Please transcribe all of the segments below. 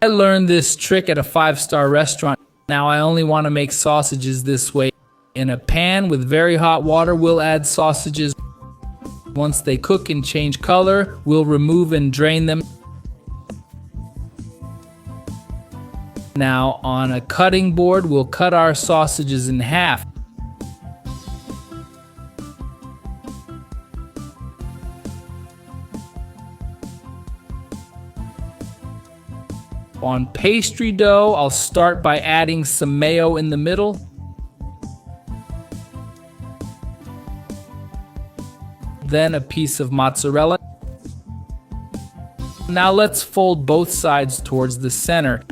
I learned this trick at a 5-star restaurant. Now I only want to make sausages this way. In a pan with very hot water, we'll add sausages. Once they cook and change color, we'll remove and drain them. Now on a cutting board, we'll cut our sausages in half. On pastry dough, I'll start by adding some mayo in the middle. Then a piece of mozzarella. Now let's fold both sides towards the center.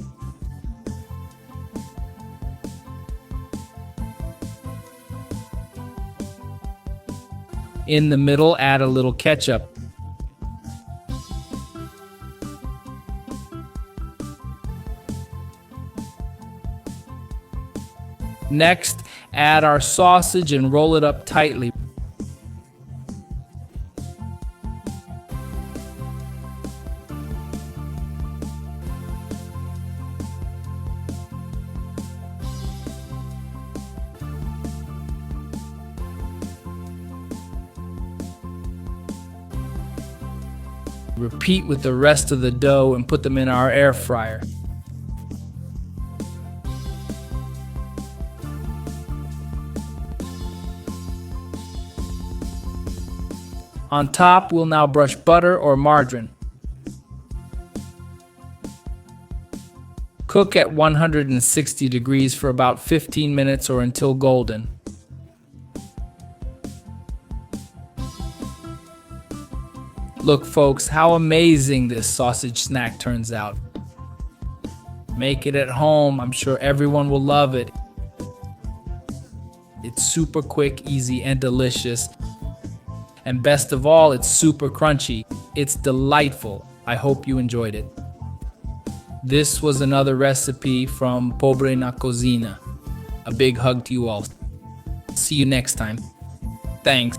In the middle, add a little ketchup. Next, add our sausage and roll it up tightly. Repeat with the rest of the dough and put them in our air fryer. On top, we'll now brush butter or margarine. Cook at 160 degrees for about 15 minutes or until golden. Look folks, how amazing this sausage snack turns out. Make it at home, I'm sure everyone will love it. It's super quick, easy, and delicious. And best of all, it's super crunchy. It's delightful. I hope you enjoyed it. This was another recipe from Pobre na Cocina. A big hug to you all. See you next time. Thanks.